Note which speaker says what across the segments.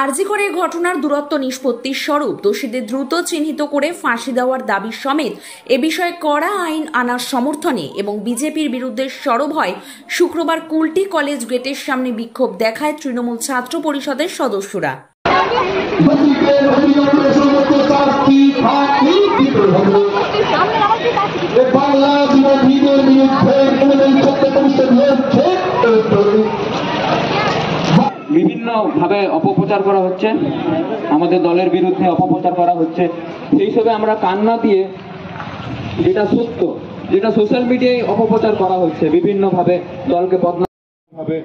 Speaker 1: আরজিকরের ঘটনার দূরত্ব নিষ্পত্তির স্বরূপ দোষীদের দ্রুত চিহ্নিত করে ফাঁসি দেওয়ার দাবি সমেত এ বিষয়ে কড়া আইন আনার সমর্থনে এবং বিজেপির বিরুদ্ধে সরব হয় শুক্রবার কুলটি কলেজ গেটের সামনে বিক্ষোভ দেখায় তৃণমূল ছাত্র পরিষদের সদস্যরা।
Speaker 2: বিভিন্ন ভাবে অপপ্রচার করা হচ্ছে, আমাদের দলের বিরুদ্ধে অপপ্রচার করা হচ্ছে। সেই হিসেবে আমরা কান্না দিয়ে যেটা সত্য, যেটা সোশ্যাল মিডিয়ায় অপপ্রচার করা হচ্ছে বিভিন্ন ভাবে দলকে বদনাম হবে।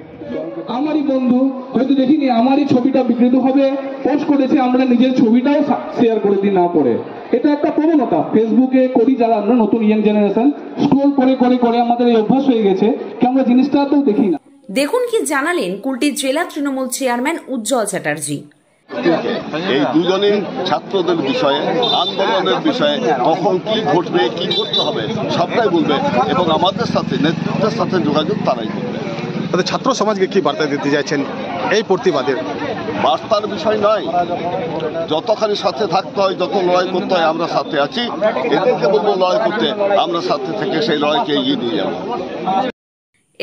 Speaker 3: আমারই বন্ধু হয়তো দেখিনি, আমারই ছবিটা বিকৃত হবে পোস্ট করেছে, আমরা নিজের ছবিটাও শেয়ার করে দিই না করে। এটা একটা প্রবণতা ফেসবুকে করি যারা আমরা নতুন ইয়াং জেনারেশন, স্ক্রল করে করে করে আমাদের এই অভ্যাস হয়ে গেছে কি আমরা জিনিসটা তো দেখি না।
Speaker 1: দেখুন কি জানালেন কুলটি জেলা তৃণমূল চেয়ারম্যান উজ্জ্বল চ্যাটার্জি।
Speaker 4: এই দুজনেই ছাত্রদের বিষয়ে, আন্দোলনের বিষয়ে কখন কি ঘটবে, কি করতে হবে সবটাই বলবে এবং আমাদের সাথে নেতৃত্বের সাথে যোগাযোগ তারাই করবে।
Speaker 5: ছাত্র সমাজকে কি বার্তা দিতে চাইছেন এই প্রতিবাদের?
Speaker 4: বার্তার বিষয় নয়, যতখানি সাথে থাকতে হয়, যত লড়াই করতে হয় আমরা সাথে আছি। এদেরকে বলবো লড়াই করতে, আমরা সাথে থেকে সেই লড়াইকে এগিয়ে নিয়ে যাব।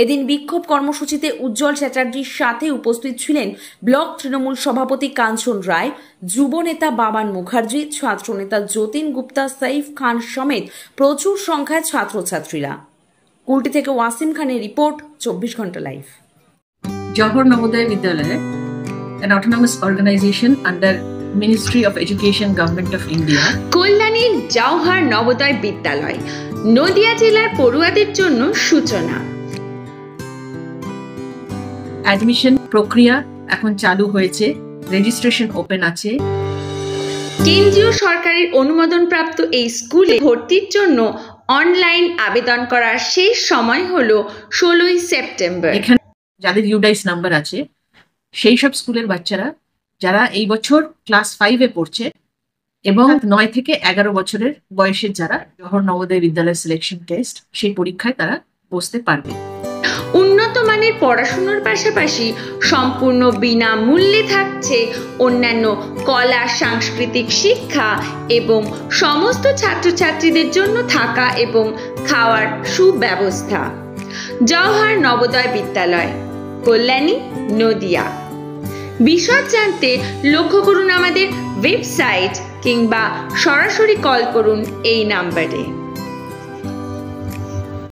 Speaker 1: এদিন বিক্ষোভ কর্মসূচিতে উজ্জ্বল চ্যাটার্জির সাথে উপস্থিত ছিলেন ব্লক তৃণমূল সভাপতি কাঞ্চন রায়, যুব নেতা বাবান মুখার্জি, ছাত্রনেতা যতীন গুপ্তা, সাইফ খান সমেত প্রচুর সংখ্যায় ছাত্রছাত্রীরা। কুলটি থেকে ওয়াসিম খানের রিপোর্ট, 24 ঘন্টা live.
Speaker 6: Johor Navodaya Vidyalaya, an autonomous organization under Ministry of Education, Government of India.
Speaker 7: কল্যাণীর জওহর নবোদয় বিদ্যালয় নদিয়া জেলার পড়ুয়াদের জন্য সূচনা।
Speaker 6: অ্যাডমিশন প্রক্রিয়া এখন চালু হয়েছে, রেজিস্ট্রেশন ওপেন আছে।
Speaker 7: কেন্দ্রীয় সরকারের অনুমোদনপ্রাপ্ত এই স্কুলে ভর্তির জন্য অনলাইন আবেদন করার শেষ সময় হলো 16 সেপ্টেম্বর।
Speaker 6: এখানে যাদের ইউডাইস নাম্বার আছে সেই সব স্কুলের বাচ্চারা যারা এই বছর ক্লাস 5-এ পড়ছে এবং 9 থেকে 11 বছরের বয়সের যারা জওহর নবোদয় বিদ্যালয় সিলেকশন টেস্ট সেই পরীক্ষায় তারা বসতে পারবে।
Speaker 7: উন্নত মানের পড়াশোনার পাশাপাশি সম্পূর্ণ বিনামূল্যে থাকছে অন্যান্য কলা সাংস্কৃতিক শিক্ষা এবং সমস্ত ছাত্রছাত্রীদের জন্য থাকা এবং খাওয়ার সুব্যবস্থা। জওহর নবোদয় বিদ্যালয়, কল্যাণী, নদিয়া। বিশদ জানতে লক্ষ্য করুন আমাদের ওয়েবসাইট কিংবা সরাসরি কল করুন এই নাম্বারে।